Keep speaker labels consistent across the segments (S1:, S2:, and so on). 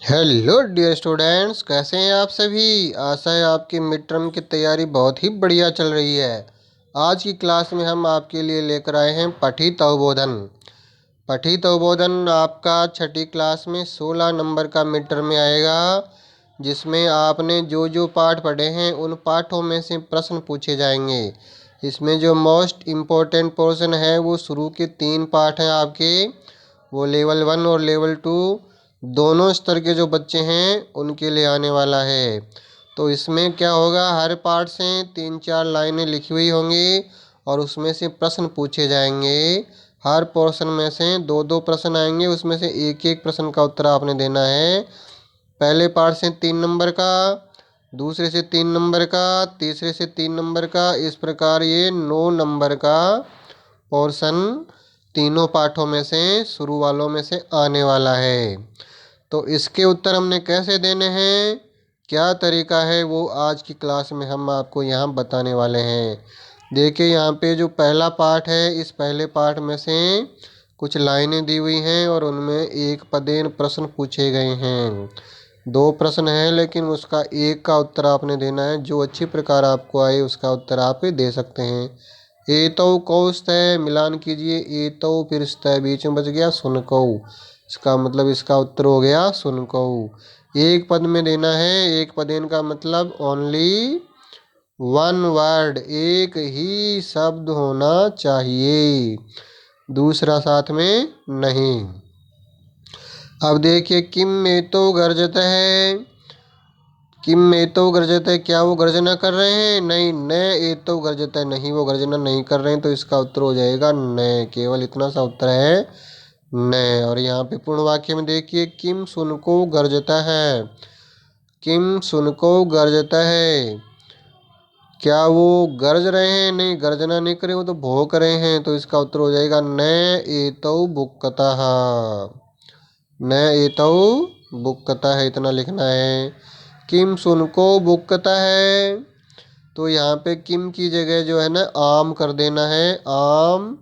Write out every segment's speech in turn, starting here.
S1: Hello dear students, कैसे हैं आप सभी। आशा है आपकी मिड टर्म की तैयारी बहुत ही बढ़िया चल रही है। आज की क्लास में हम आपके लिए लेकर आए हैं पठित अवबोधन। पठित अवबोधन आपका छठी क्लास में 16 नंबर का मिड टर्म में आएगा, जिसमें आपने जो जो पाठ पढ़े हैं उन पाठों में से प्रश्न पूछे जाएंगे। इसमें जो मोस्ट इम्पोर्टेंट पोर्शन है वो शुरू के 3 पाठ हैं आपके, वो लेवल 1 और लेवल 2 दोनों स्तर के जो बच्चे हैं उनके लिए आने वाला है। तो इसमें क्या होगा, हर पार्ट से 3-4 लाइनें लिखी हुई होंगी और उसमें से प्रश्न पूछे जाएंगे। हर पोर्शन में से 2-2 प्रश्न आएंगे, उसमें से एक एक प्रश्न का उत्तर आपने देना है। पहले पार्ट से 3 नंबर का, दूसरे से 3 नंबर का, तीसरे से 3 नंबर का, इस प्रकार ये 9 नंबर का पोर्शन तीनों पाठों में से शुरू वालों में से आने वाला है। तो इसके उत्तर हमने कैसे देने हैं, क्या तरीका है, वो आज की क्लास में हम आपको यहाँ बताने वाले हैं। देखिए यहाँ पे जो पहला पाठ है, इस पहले पाठ में से कुछ लाइनें दी हुई हैं और उनमें एक पदेन प्रश्न पूछे गए हैं। 2 प्रश्न हैं लेकिन उसका एक का उत्तर आपने देना है। जो अच्छी प्रकार आपको आए उसका उत्तर आप दे सकते हैं। एतौ कौस्तय, मिलान कीजिए, एतौ फिर स्तय बीच में बच गया सुनकौ। इसका मतलब इसका उत्तर हो गया सुनकौ। एक पद में देना है, एक पदेन का मतलब ओनली 1 वर्ड, एक ही शब्द होना चाहिए, दूसरा साथ में नहीं। अब देखिए, किम में तो गर्जत है, किम में तो गर्जत है, क्या वो गर्जना कर रहे हैं? नहीं। न ए तो गर्जत है, नहीं वो गर्जना नहीं कर रहे हैं, तो इसका उत्तर हो जाएगा न। केवल इतना सा उत्तर है न। और यहाँ पे पूर्ण वाक्य में देखिए, किम सुनको गर्जता है, किम सुनको गर्जता है, क्या वो गरज रहे हैं? नहीं, गर्जना नहीं करे, वो तो भौंक रहे हैं, तो इसका उत्तर हो जाएगा न एतौ बुक्कतः, न एतौ बुक्कतः, इतना लिखना है। किम सुनको बुक्कता है, तो यहाँ पे किम की जगह जो है ना आम कर देना है, आम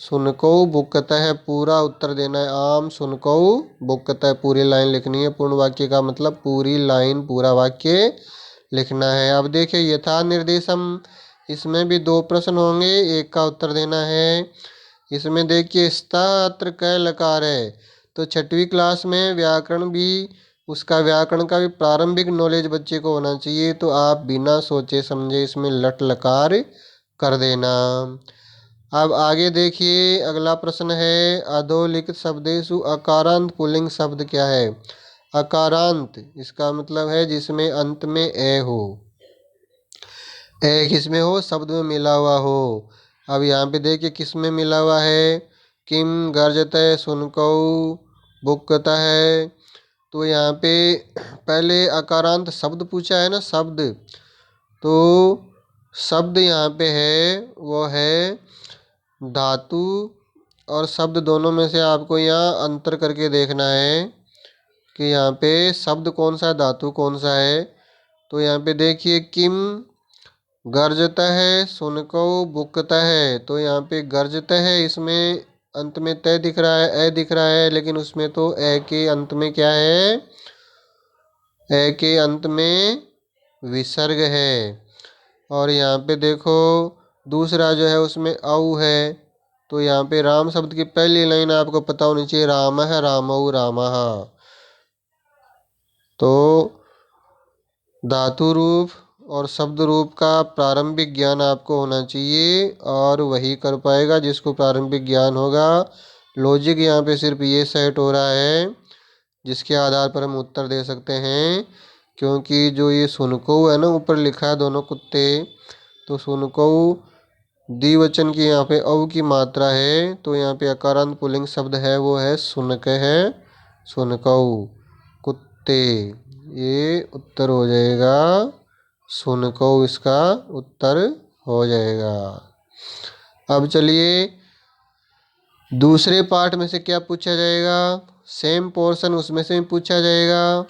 S1: सुनको बुक्कता है, पूरा उत्तर देना है, आम सुनको बुक्कता है, पूरी लाइन लिखनी है। पूर्ण वाक्य का मतलब पूरी लाइन, पूरा वाक्य लिखना है। अब देखिए यथा निर्देशम, इसमें भी 2 प्रश्न होंगे, एक का उत्तर देना है। इसमें देखिए स्तात्र क लकार है, तो छठवीं क्लास में व्याकरण भी, उसका व्याकरण का भी प्रारंभिक नॉलेज बच्चे को होना चाहिए, तो आप बिना सोचे समझे इसमें लट लकार कर देना। अब आगे देखिए अगला प्रश्न है, अधोलिखित शब्देषु अकारांत पुल्लिंग शब्द क्या है? अकारांत इसका मतलब है जिसमें अंत में ए हो, ए किसमें हो? शब्द में मिला हुआ हो। अब यहाँ पे देखिए किस में मिला हुआ है, किम गर्जतः सुनकौ बुक्कता है, तो यहाँ पे पहले अकारांत शब्द पूछा है ना, शब्द, तो शब्द यहाँ पे है वो है धातु और शब्द, दोनों में से आपको यहाँ अंतर करके देखना है कि यहाँ पे शब्द कौन सा है, धातु कौन सा है। तो यहाँ पे देखिए किम गर्जता है सुनको बुकता है, तो यहाँ पे गर्जता है, इसमें अंत में तय दिख रहा है, ए दिख रहा है, लेकिन उसमें तो ए के अंत में क्या है, ए के अंत में विसर्ग है। और यहाँ पे देखो दूसरा जो है उसमें औ है, तो यहाँ पे राम शब्द की पहली लाइन आपको पता होनी चाहिए, राम है रामौ रामः, तो धातु रूप और शब्द रूप का प्रारंभिक ज्ञान आपको होना चाहिए, और वही कर पाएगा जिसको प्रारंभिक ज्ञान होगा। लॉजिक यहाँ पे सिर्फ ये सेट हो रहा है जिसके आधार पर हम उत्तर दे सकते हैं, क्योंकि जो ये सुनको है ना, ऊपर लिखा है दोनों कुत्ते, तो सुनको द्विवचन की यहाँ पे औ की मात्रा है, तो यहाँ पे अकारांत पुल्लिंग शब्द है वो है सुनक है, सुनकौ कुत्ते, ये उत्तर हो जाएगा सुनकौ, इसका उत्तर हो जाएगा। अब चलिए दूसरे पार्ट में से क्या पूछा जाएगा, सेम पोर्शन उसमें से पूछा जाएगा।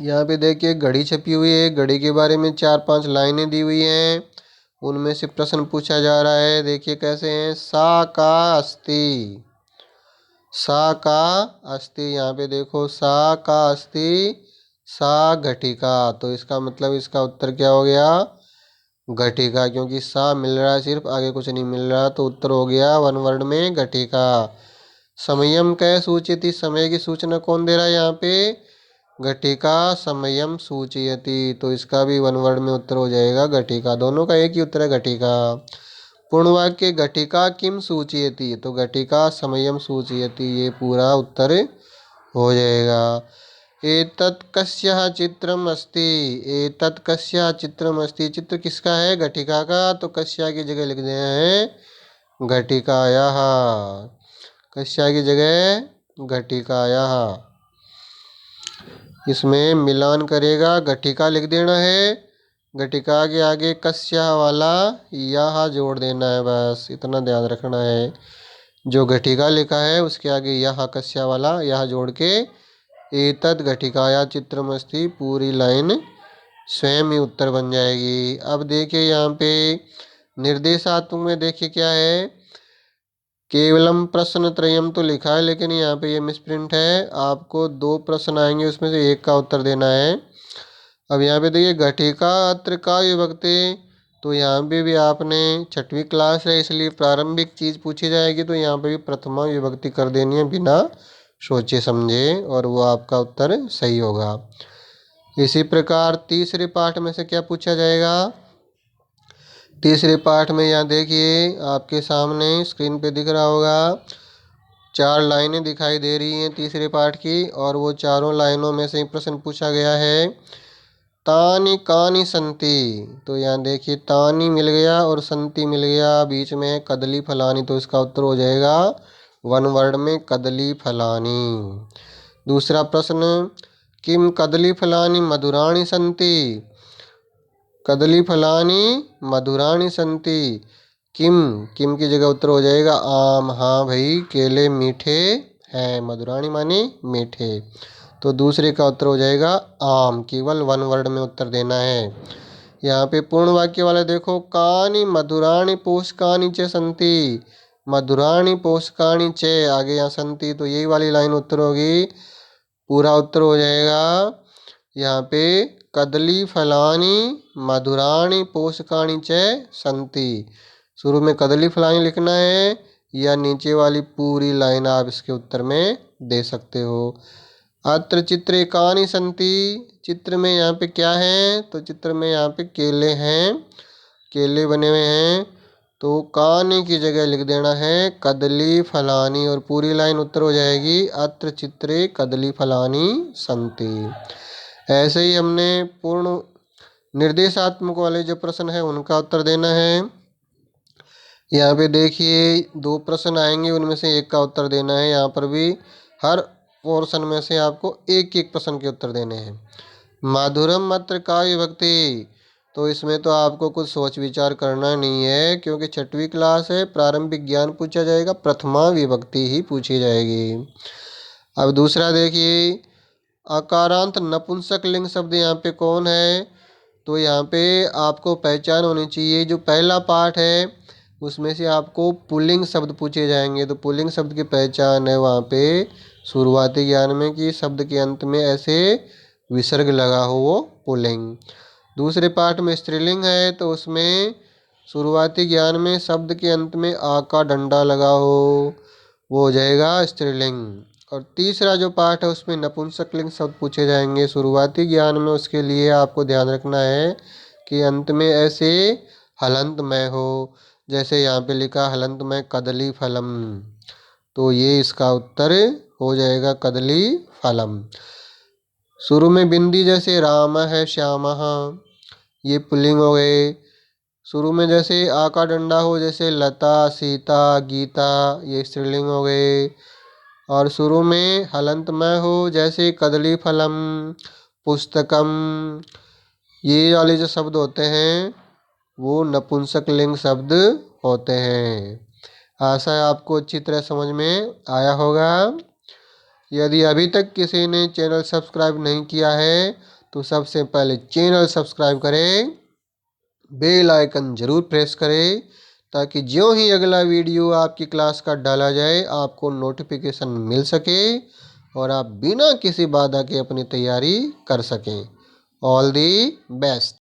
S1: यहाँ पे देखिए घड़ी छपी हुई है, घड़ी के बारे में 4-5 लाइनें दी हुई हैं, उनमें से प्रश्न पूछा जा रहा है। देखिए कैसे हैं, सा का अस्ति, सा का अस्ति, यहाँ पे देखो सा का अस्ति सा घटिका, तो इसका मतलब इसका उत्तर क्या हो गया, घटिका, क्योंकि सा मिल रहा है सिर्फ, आगे कुछ नहीं मिल रहा, तो उत्तर हो गया वन वर्ड में घटिका। समयम कै सूचयति, समय की सूचना कौन दे रहा है यहाँ पे, घटिका समयम सूचयति, तो इसका भी वन वर्ड में उत्तर हो जाएगा घटिका। दोनों का एक ही उत्तर है घटिका। पूर्ण वाक्य घटिका किम सूचयति, तो घटिका समयम सूचयति, ये पूरा उत्तर हो जाएगा। एतत् कस्यः चित्रम अस्ति, एतत् कस्यः चित्रम अस्ति, चित्र किसका है, घटिका का, तो कस्या की जगह लिख देना है घटिकायाः, कस्या की जगह घटिकायाः। इसमें मिलान करेगा, घटिका लिख देना है, घटिका के आगे कस्या वाला यह जोड़ देना है, बस इतना ध्यान रखना है। जो घटिका लिखा है उसके आगे यह कस्या वाला यह जोड़ के एतद घटिकाया चित्रमस्ति, पूरी लाइन स्वयं ही उत्तर बन जाएगी। अब देखिए यहाँ पे निर्देशात्मक में देखिए क्या है, केवलम प्रश्न त्रयम तो लिखा है, लेकिन यहाँ पे ये मिसप्रिंट है, आपको दो प्रश्न आएंगे उसमें से एक का उत्तर देना है। अब यहाँ पे देखिए घटिका अत्र का विभक्ति, तो यहाँ पे भी आपने छठवीं क्लास है इसलिए प्रारंभिक चीज पूछी जाएगी, तो यहाँ पे भी प्रथमा विभक्ति कर देनी है बिना सोचे समझे, और वो आपका उत्तर सही होगा। इसी प्रकार तीसरे पाठ में से क्या पूछा जाएगा, तीसरे पाठ में यहाँ देखिए आपके सामने स्क्रीन पे दिख रहा होगा, 4 लाइनें दिखाई दे रही हैं तीसरे पाठ की, और वो चारों लाइनों में से प्रश्न पूछा गया है, तानी कानी संति, तो यहाँ देखिए तानी मिल गया और संति मिल गया, बीच में कदली फलानी, तो इसका उत्तर हो जाएगा वन वर्ड में कदली फलानी। दूसरा प्रश्न, किम कदली फलानी मधुराणी संति, कदली फलानी मधुराणी संति, किम, किम की जगह उत्तर हो जाएगा आम, हाँ भाई केले मीठे हैं, मधुराणी मानी मीठे, तो दूसरे का उत्तर हो जाएगा आम, केवल वन वर्ड में उत्तर देना है। यहाँ पे पूर्ण वाक्य वाला देखो, कानी मधुराणी पोषकानी च संति, मधुराणी पोषकानी च, आगे यहाँ संति, तो यही वाली लाइन उत्तर होगी, पूरा उत्तर हो जाएगा यहाँ पे कदली फलानी मधुराणी पोषकाणी च संति। शुरू में कदली फलानी लिखना है, या नीचे वाली पूरी लाइन आप इसके उत्तर में दे सकते हो। अत्र चित्रे कानि संति, चित्र में यहाँ पे क्या है, तो चित्र में यहाँ पे केले हैं, केले बने हुए हैं, तो कानी की जगह लिख देना है कदली फलानी, और पूरी लाइन उत्तर हो जाएगी अत्र चित्रे कदली फलानी संति। ऐसे ही हमने पूर्ण निर्देशात्मक वाले जो प्रश्न है उनका उत्तर देना है। यहाँ पे देखिए 2 प्रश्न आएंगे, उनमें से एक का उत्तर देना है। यहाँ पर भी हर पोर्शन में से आपको एक एक प्रश्न के उत्तर देने हैं। माधुरम मात्र का विभक्ति, तो इसमें तो आपको कुछ सोच विचार करना नहीं है, क्योंकि छठवीं क्लास है, प्रारंभिक ज्ञान पूछा जाएगा, प्रथमा विभक्ति ही पूछी जाएगी। अब दूसरा देखिए, अकारांत नपुंसक लिंग शब्द यहाँ पे कौन है, तो यहाँ पे आपको पहचान होनी चाहिए। जो पहला पार्ट है उसमें से आपको पुल्लिंग शब्द पूछे जाएंगे, तो पुल्लिंग शब्द की पहचान है वहाँ पे शुरुआती ज्ञान में कि शब्द के अंत में ऐसे विसर्ग लगा हो, वो पुल्लिंग। दूसरे पार्ट में स्त्रीलिंग है, तो उसमें शुरुआती ज्ञान में शब्द के अंत में आ का डंडा लगा हो, वो हो जाएगा स्त्रीलिंग। और तीसरा जो पार्ट है उसमें नपुंसकलिंग शब्द पूछे जाएंगे शुरुआती ज्ञान में, उसके लिए आपको ध्यान रखना है कि अंत में ऐसे हलंतमय हो, जैसे यहाँ पे लिखा हलंतमय कदली फलम, तो ये इसका उत्तर हो जाएगा कदली फलम। शुरू में बिंदी जैसे राम है श्याम, ये पुल्लिंग हो गए। शुरू में जैसे आ का डंडा हो, जैसे लता सीता गीता, ये स्त्रीलिंग हो गए। और शुरू में हलंतमय हो, जैसे कदली फलम पुस्तकम, ये वाले जो शब्द होते हैं वो नपुंसक लिंग शब्द होते हैं। आशा है आपको अच्छी तरह समझ में आया होगा। यदि अभी तक किसी ने चैनल सब्सक्राइब नहीं किया है तो सबसे पहले चैनल सब्सक्राइब करें, बेल आइकन जरूर प्रेस करें, ताकि ज्यों ही अगला वीडियो आपकी क्लास का डाला जाए आपको नोटिफिकेशन मिल सके और आप बिना किसी बाधा के अपनी तैयारी कर सकें। All the best.